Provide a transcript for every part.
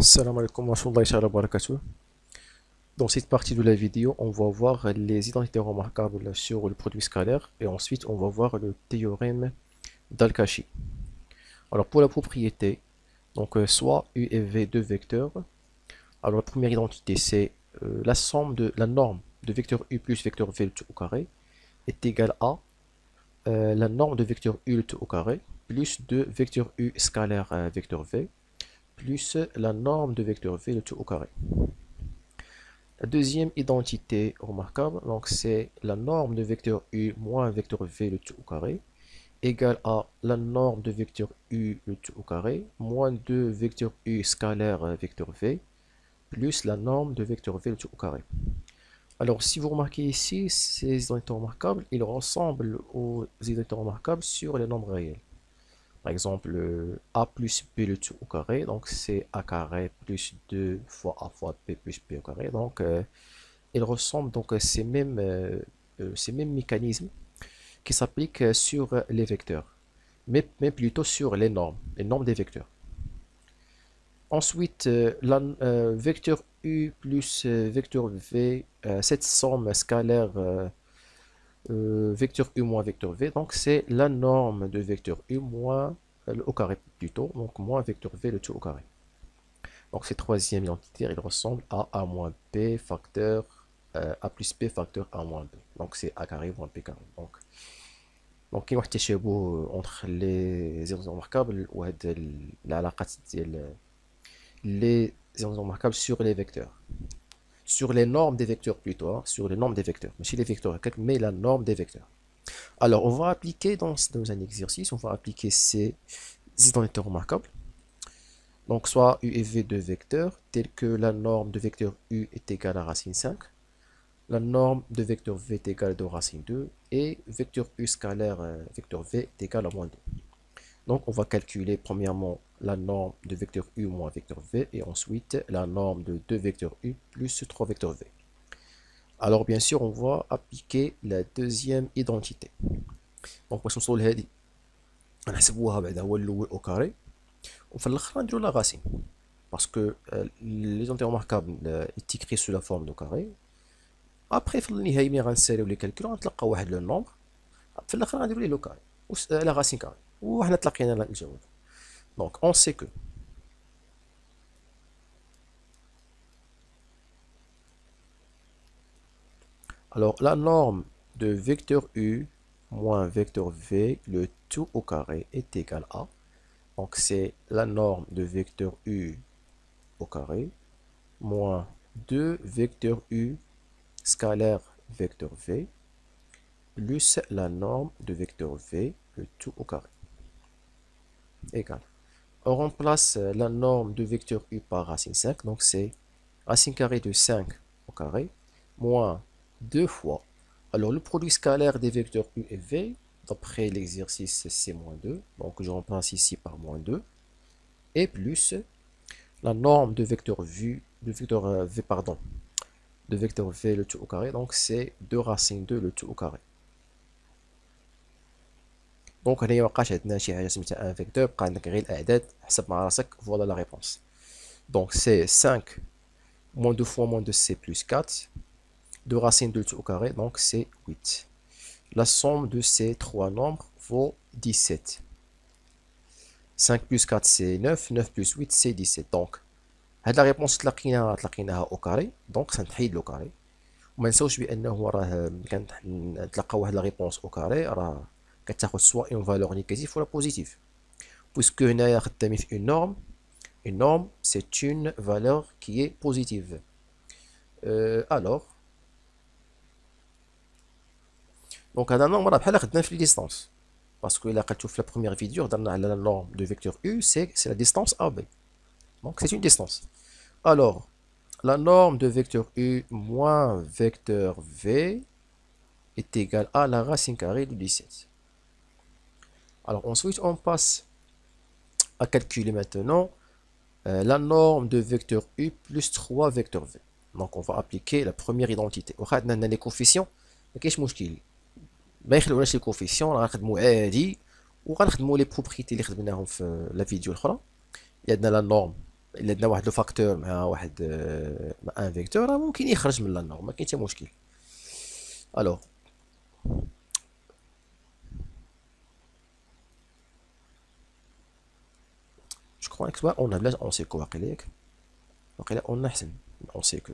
Salam alaikum wa rahmatullahi wa barakatuh. Dans cette partie de la vidéo, on va voir les identités remarquables sur le produit scalaire et ensuite on va voir le théorème d'Al-Kashi. Alors pour la propriété, donc soit U et V de vecteurs, alors la première identité c'est la somme de la norme de vecteur U plus vecteur V le tout au carré est égale à la norme de vecteur U le tout au carré plus de vecteur U scalaire vecteur V plus la norme de vecteur V le tout au carré. La deuxième identité remarquable, donc c'est la norme de vecteur U moins vecteur V le tout au carré égale à la norme de vecteur U le tout au carré moins 2 vecteur U scalaire vecteur V plus la norme de vecteur V le tout au carré. Alors si vous remarquez ici, ces identités remarquables, ils ressemblent aux identités remarquables sur les nombres réels. Par exemple, a plus b le tout au carré, donc c'est a carré plus 2 fois a fois b plus b au carré. Donc, ils ressemblent donc à ces mêmes mécanismes qui s'appliquent sur les vecteurs, mais plutôt sur les normes des vecteurs. Ensuite, vecteur u plus vecteur v, cette somme scalaire vecteur u moins vecteur v, donc c'est la norme de vecteur u moins au carré plutôt, donc moins vecteur v le tout au carré. Donc cette troisième identité, il ressemble à a moins b facteur a plus b facteur a moins b. Donc c'est a carré moins b carré. Donc il y a un تشابه entre les identités remarquables ou العلاقات ديال les identités remarquables sur les vecteurs. Sur les normes des vecteurs plutôt, hein, sur les normes des vecteurs. Mais chez les vecteurs, mais la norme des vecteurs. Alors, on va appliquer dans un exercice, on va appliquer ces identités remarquables. Donc, soit U et V de vecteurs, tels que la norme de vecteur U est égale à racine 5, la norme de vecteur V est égale à racine 2, et vecteur U scalaire vecteur V est égal à moins 2. Donc, on va calculer premièrement la norme de vecteur U moins vecteur V, et ensuite la norme de 2 vecteurs U plus 3 vecteurs V. Alors, bien sûr, on va appliquer la deuxième identité. Donc, باش نوصلوا لهذه نحسبوها بعدا هو الاول او كاري وفي الاخر نديرو لا راسين باسكو لي زونتي remarquable est écrit sous la forme de carré. Après في النهايه ملي غنساليو لي كالكول غنتلقاو واحد لو نومبر في الاخر غنديرو ليه لو كاري لا راسين كاري وحنا تلاقينا الجواب. Donc on sait que alors la norme de vecteur U moins vecteur V le tout au carré est égal à, donc c'est la norme de vecteur U au carré moins 2 vecteur U scalaire vecteur V plus la norme de vecteur V le tout au carré égal. On remplace la norme de vecteur U par racine 5, donc c'est racine carrée de 5 au carré moins 2 fois. Alors le produit scalaire des vecteurs U et V, d'après l'exercice c'est moins 2, donc je remplace ici par moins 2, et plus la norme de vecteur V, pardon, de vecteur V le tout au carré, donc c'est 2 racine 2 le tout au carré. دونك هنايا مبقاش عندنا شي حاجه سميتها ان فيكتور، بقى عندك غير الاعداد حسب مع راسك. فوالا لا ريبونس. دونك سي 5 moins 2 fois moins 2 c'est plus 4, 2 racines de tout au carré, donc c'est 8. La somme de ces trois nombres vaut 17. 5 plus 4 c'est 9, 9 plus 8 c'est 17. Donc هاد لا ريبونس تلقيناها او كاري، دونك سنحيد لو كاري. وما نساوش بانه راه كان نتلقاو واحد لا ريبونس او كاري راه كتاخد soit une valeur négative ou la positive, puisque هنايا خدامين في une norme c'est une valeur qui est positive. Alors donc هذا النورم راه بحال خدنا في les distances, parce que الا قلتو في la première vidéo هضرنا على la norme de vecteur U, c'est la distance AB, donc c'est une distance. Alors la norme de vecteur U moins vecteur V est égale à la racine carrée de 17. Alors ensuite on passe à calculer maintenant la norme de vecteur U plus 3 vecteur V. Donc on va appliquer la première identité. وخدنا لنا les coefficients, ما كاينش مشكل ما يخلوناش les coefficients, غنخدمو عادي وغنخدمو les propriétés اللي خدمناهم في la vidéo الاخرى. عندنا la norme الا عندنا واحد لو فاكتور مع واحد مع ان فيكتور راه ممكن يخرج من لا نورم، ما كاين حتى مشكل. الوغ جو كخوا que soit on a بلاش اون سيكو واقيلا ياك، واقيلا اون احسن من اون سيكو.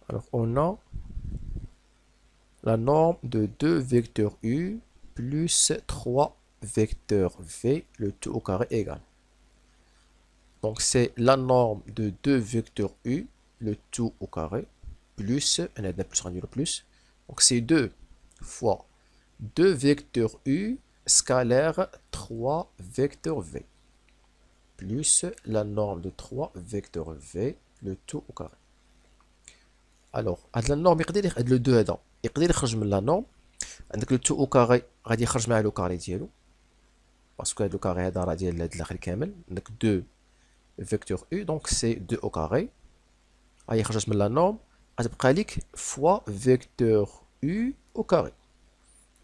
Alors on a la norme de 2 vecteurs u plus 3 vecteurs v, le tout au carré égal. Donc c'est la norme de 2 vecteurs u, le tout au carré, plus, on a plus rendu le plus. Donc c'est 2 fois 2 vecteurs u scalaire 3 vecteurs v, plus la norme de 3 vecteurs v, le tout au carré. Alors, هاد لا نورم يقدر هاد لو دو هذا يقدر يخرج من لا نورم. عندك لو تو او كاري غادي يخرج مع لو كاري ديالو، باسكو هاد لو كاري هذا راه ديال هاد الاخر كامل. عندك دو فيكتور او دونك سي دو او كاري غادي يخرج من لا نورم، غتبقى ليك فوا فيكتور او او كاري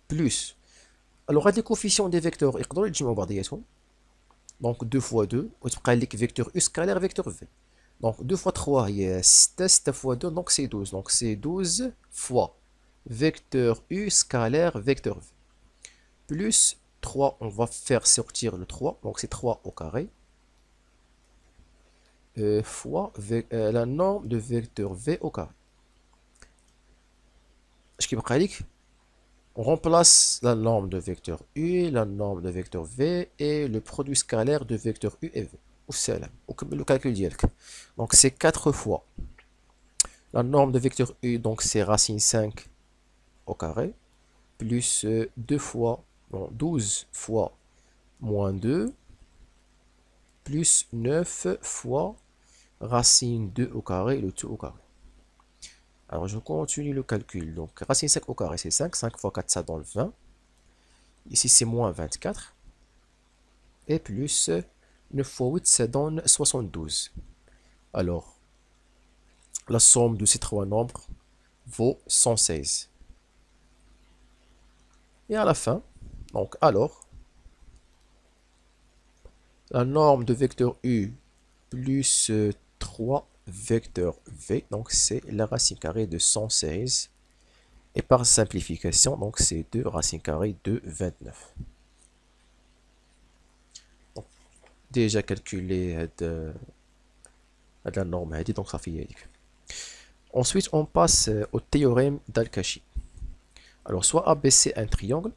بلوس. الوغ هاد لي كوفيسيون دي فيكتور يقدروا يتجمعوا بعضياتهم، دونك 2 فوا 2 وتبقى ليك فيكتور او سكالير فيكتور في. Donc 2 fois 3 هي 6, 6 fois 2 donc c'est 12. Donc c'est 12 fois vecteur u scalaire vecteur v. Plus 3, on va faire sortir le 3, donc c'est 3 au carré. Fois la norme de vecteur v au carré. Ce qui veut dire on remplace la norme de vecteur u, la norme de vecteur v et le produit scalaire de vecteur u et v. Le calcul direct. Donc c'est 4 fois la norme de vecteur u, donc c'est racine 5 au carré, plus 2 fois, bon, 12 fois moins 2, plus 9 fois racine 2 au carré, le tout au carré. Alors je continue le calcul. Donc racine 5 au carré c'est 5, 5 fois 4 ça donne 20. Ici c'est moins 24. Et plus 9 fois 8 ça donne 72. Alors, la somme de ces trois nombres vaut 116. Et à la fin, donc alors, la norme de vecteur u plus 3 vecteurs v, donc c'est la racine carrée de 116. Et par simplification, donc c'est 2 racine carrée de 29. Donc, déjà calculé la norme, donc ça fait. Ensuite, on passe au théorème d'Al-Kashi. Alors, soit ABC un triangle.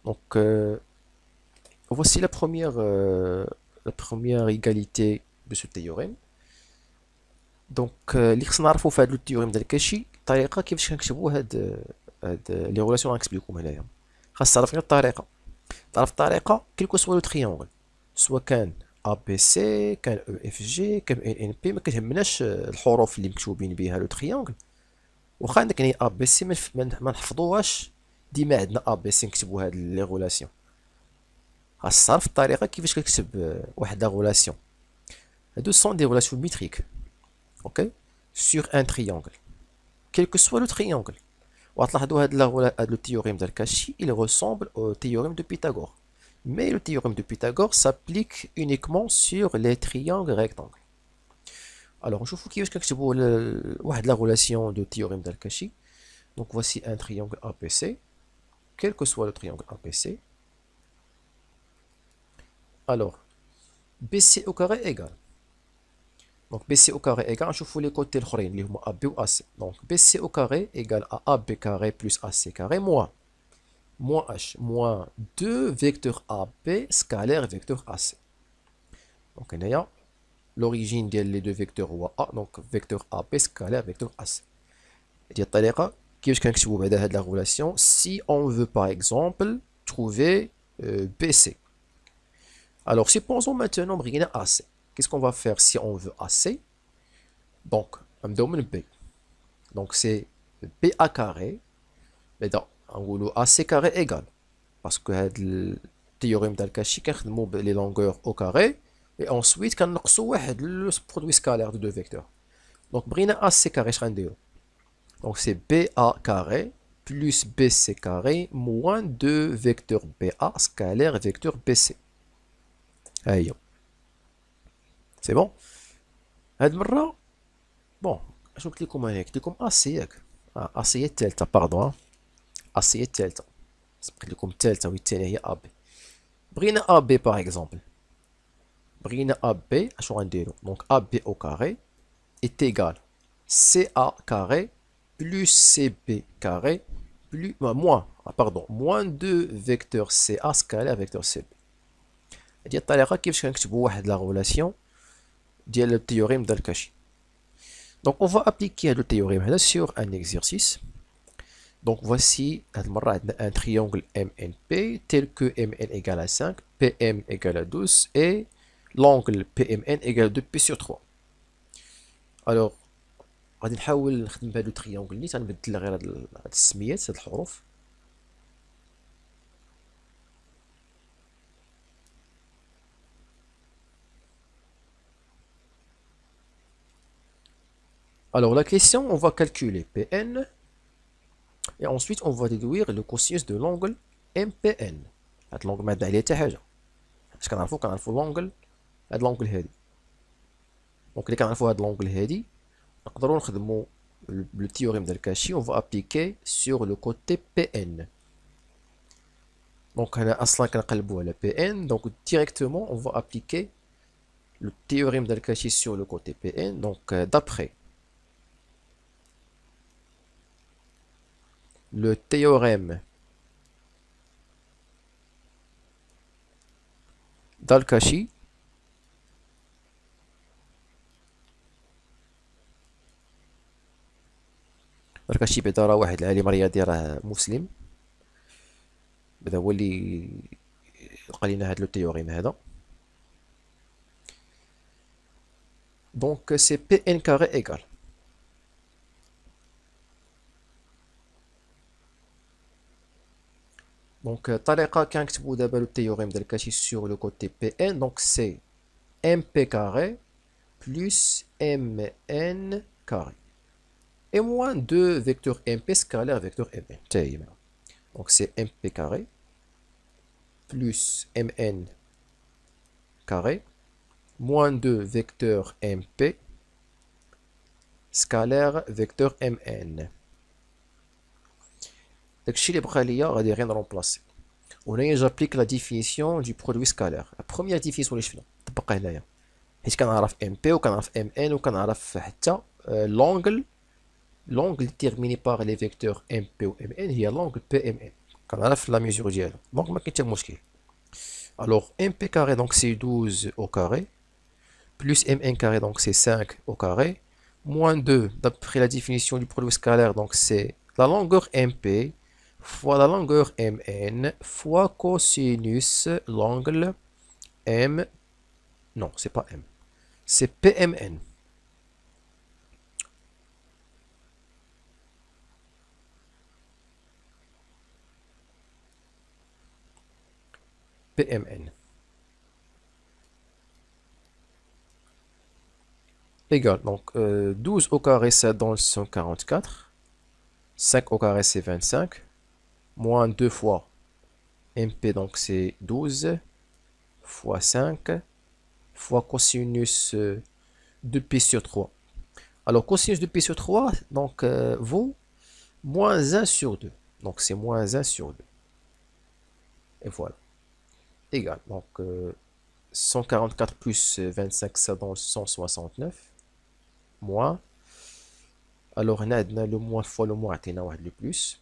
Donc, voici la première égalité de ce théorème. Donc, اللي خصنا نعرفو في هذا التيوريم ديال الكاشي الطريقه كيفاش كنكتبو هاد لي ريلاسيون غنكتبلكم هنايا. خاص تعرف غير الطريقه، تعرف الطريقه كيلكو سوا لو تريونغل، سوا كان ا بي سي كان او اف جي كان ان ان بي، ما كتهمناش الحروف اللي مكتوبين بها لو تريونغل. واخا عندك يعني ا بي سي ما نحفظوهاش ديما عندنا ا بي سي نكتبو هاد لي ريلاسيون. خاص تعرف الطريقه كيفاش كتكتب واحد لا ريلاسيون. هادو سون دي ريلاسيون ميتريك ok sur un triangle quel que soit le triangle. Le théorème d'Al-Kashi il ressemble au théorème de Pythagore, mais le théorème de Pythagore s'applique uniquement sur les triangles rectangles. Alors je vous dis la relation de théorème d'Al-Kashi. Donc voici un triangle APC, quel que soit le triangle APC. Alors BC au carré égale, donc BC au carré égale, je vous les côtés les AB ou AC. Donc BC au carré égale à AB carré plus AC carré moins H moins 2 vecteurs AB scalaire vecteur AC. Donc on a l'origine des deux vecteurs ou A, donc vecteur AB scalaire vecteur AC. Et qui est la relation si on veut par exemple trouver BC. Alors supposons maintenant briguer AC. Qu'est-ce qu'on va faire si on veut AC? Donc, on donne B. Donc, c'est BA carré. Mais donc, on va AC carré égal. Parce que le théorème d'Al-Kashi, on a les longueurs au carré. Et ensuite, on a le produit scalaire de deux vecteurs. Donc, brina AC carré, Donc c'est BA carré plus BC carré moins 2 vecteur BA scalaire vecteur BC. Aïe. C'est bon. هاد المرة بون اش قلت لكم انا قلت لكم اسي ياك اسي هي الثالثة باردون اسي هي الثالثة سبقت لكم الثالثة والثانية هي ا بي بغينا ا بي باغ اكزومبل بغينا ا بي اشنو غنديرو دونك ا بي او كاري est égal CA carré plus CB carré plus moins 2 vecteur CA scalaire vecteur CB. هذه الطريقة كيفاش كنكتبوا واحد لا غولاسيون ديال التيوريم ديال كاشي. Donc on va appliquer le théorème sur un exercice. Donc voici un triangle MNP tel que MN égale à 5, PM égale à 12 et l'angle PMN égale à 2P sur 3. Alors غادي نحاول نخدم بهذا التريونغل نيت غنبدل غير هاد السميات هاد الحروف. Alors la question, on va calculer Pn et ensuite on va déduire le cosinus de l'angle MPN. هاد l'angle ما عندنا عليه حتى حاجة. اش كنعرفو l'angle هاد l'angle هادي. دونك اللي كنعرفو هاد l'angle هادي نقدروا نخدموا le théorème de Cauchy, on va appliquer sur le côté Pn. Donc هنا اصلا كنقلبوا على Pn, donc directement on va appliquer le théorème de Cauchy sur le côté Pn. Donc d'après le théorème d'Al-Kashi, الكاشي بعدا راه واحد العالم رياضي راه مسلم، بدا هو اللي لقى لينا هاد لو تيوريم هذا. دونك سي بي ان كاري ايكال دونك الطريقه كنكتبوا دابا لو تيوريم ديال كاشي سور لو كوتي بي ان. دونك سي ام بي كاري بلس ام ان كاري et moins 2 vecteurs MP scalaire vecteur MN. Donc c'est MP carré plus MN carré moins 2 vecteurs MP scalaire vecteur MN. داكشي اللي بقى ليا غادي غير نرومبلاسي. وهنايا جابليك لا ديفينيسيون دو برودوي سكالير. لا بروميير ديفينيسيون اللي شفنا طبقها هنايا، حيت كنعرف MP وكنعرف MN وكنعرف حتى لونغل. L'angle déterminé par les vecteurs MP ou MN هي l'angle PMN. كنعرف la mesure ديالها، دونك ما كاين حتى مشكل. Alors MP carré donc c'est 12 au carré plus MN carré donc c'est 5 au carré moins 2 d'après la définition du produit scalaire donc c'est la longueur MP fois la longueur MN fois cosinus l'angle M. Non, c'est pas M, c'est PMN. PMN égale donc 12 au carré ça donne 144, 5 au carré c'est 25, moins 2 fois MP donc c'est 12 fois 5 fois cosinus de pi sur 3. Alors cosinus de pi sur 3 donc vaut moins 1 sur 2, donc c'est moins 1 sur 2 et voilà égal donc 144 plus 25 ça donne 169 moins. Alors on a le moins fois le moins le plus.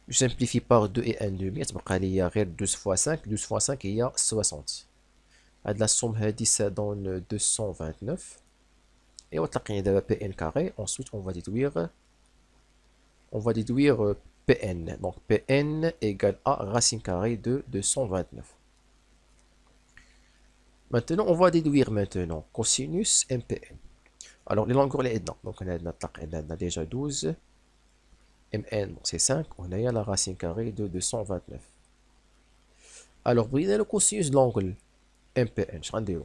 Je simplifie par 2 et 1 demi. Il y a 12 fois 5. 12 fois 5 il y a 60. La somme ça donne 229. Et on a Pn carré. Ensuite on va déduire Pn. Donc Pn égale à racine carrée de 229. Maintenant on va déduire cosinus MPN. Alors les longueurs les aidants. Donc on a déjà 12. Mn c'est 5. On a la racine carrée de 229. Alors vous voyez le cosinus de l'angle MPN. Je vais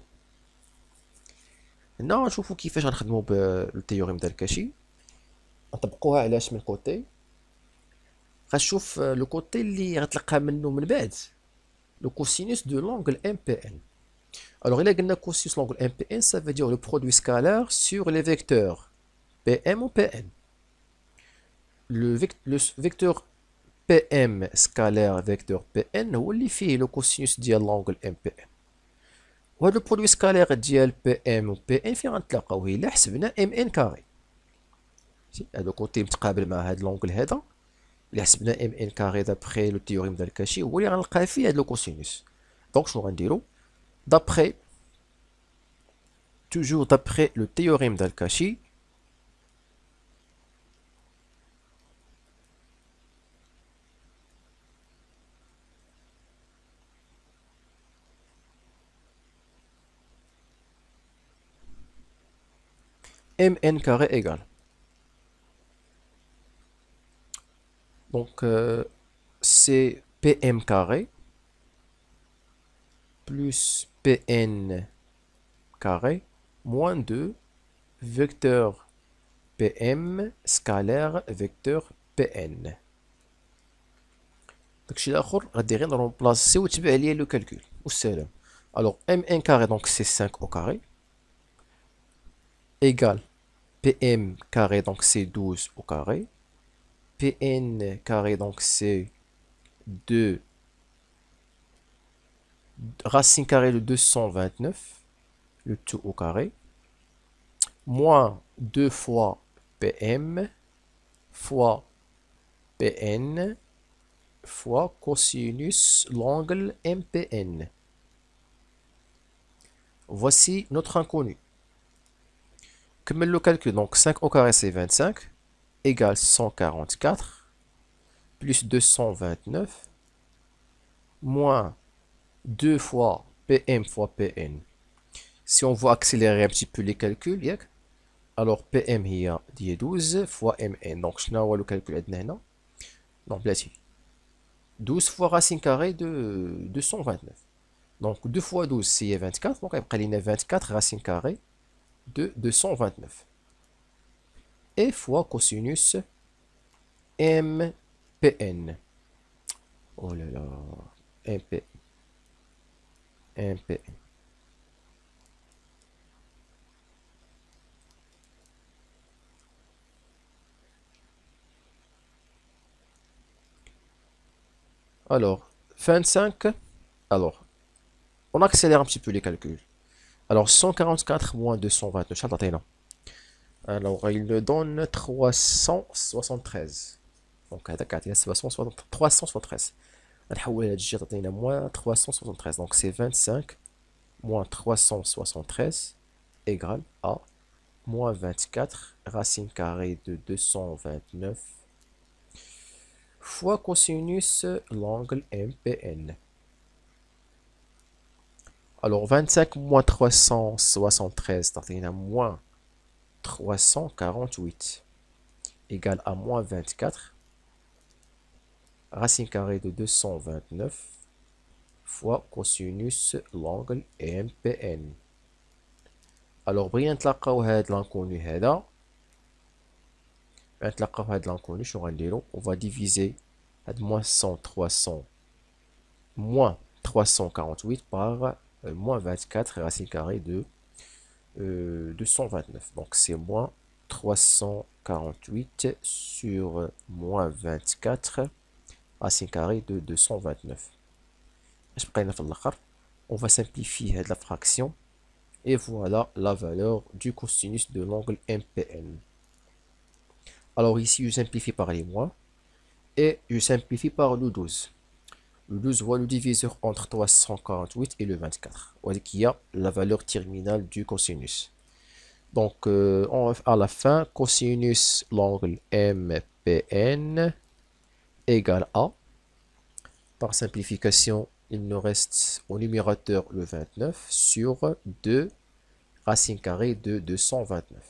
non, je vous kiffe, je vais le théorème d'Al-Kashi. نطبقوها علاش من كوتي غنشوف لو كوتي اللي غتلقى منه من بعد لو كوسينوس دو لونغل ام بي ان. Alors, il a cosinus l'angle MPN, ça veut dire le produit scalaire sur les vecteurs PM ou PN. Le vecteur PM scalaire vecteur PN هو اللي فيه le cosinus ديال l'angle MPN. وهذا البرودوي سكالير ديال PM و PN فين غنتلاقاو؟ هي الا حسبنا MN كاري. هذا كوتي متقابل مع هذا لونغل هذا، الا حسبنا MN كاري دابخي لو تيوريم ديال كاشي هو اللي غنلقى فيه هذا لو كوسينوس. دونك شنو غنديرو؟ d'après toujours d'après le théorème d'Al-Kashi, Mn carré égale. Donc c'est Pm carré plus Pn carré moins 2 vecteur Pm scalaire vecteur Pn. داكشي الاخر غادي غير نرومبلاسي وتبع ليا لو كالكول والسلام. alors Mn carré donc c'est 5 au carré égale Pm carré donc c'est 12 au carré, Pn carré donc c'est 2 racine carrée de 229 le tout au carré moins 2 fois Pm fois Pn fois cosinus l'angle MPN. Voici notre inconnu. Comme le calcul, donc 5 au carré c'est 25 égale 144 plus 229 moins 2 fois Pm fois Pn. Si on veut accélérer un petit peu les calculs, alors Pm هي 12 fois Mn. Donc شنو هو le calcul عندنا هنا؟ donc بلاتي 12 fois racine carrée de 229. Donc 2 fois 12 c'est 24, donc il y a 24 racine carrée de 229. Et fois cosinus MPN. Oh là là, MP. MPN. Alors, 25. Alors, on accélère un petit peu les calculs. Alors, 144 moins 229, alors il me donne 373. Donc, d'accord, il y a 373. moins 373. Donc, c'est 25 moins 373 égale à moins 24 racine carrée de 229 fois cosinus l'angle MPN. Alors 25 moins 373, c'est moins 348 égale à moins 24 racine carrée de 229 fois cosinus l'angle MPN. Alors بغينا نتلاقاو هاد l'inconnu هذا، نتلاقاو هاد l'inconnu شنو غنديرو؟ on va diviser هاد moins 300 moins 348 par moins 24 racine carrée de 229. Donc c'est moins 348 sur moins 24 racine carrée de 229. On va simplifier la fraction et voilà la valeur du cosinus de l'angle MPN. Alors ici je simplifie par les moins et je simplifie par le 12. Le 12 voit le diviseur entre 348 et le 24. Voilà qu'il y a la valeur terminale du cosinus. Donc à la fin, cosinus l'angle MPN égale à, par simplification, il nous reste au numérateur le 29 sur 2 racine carrée de 229.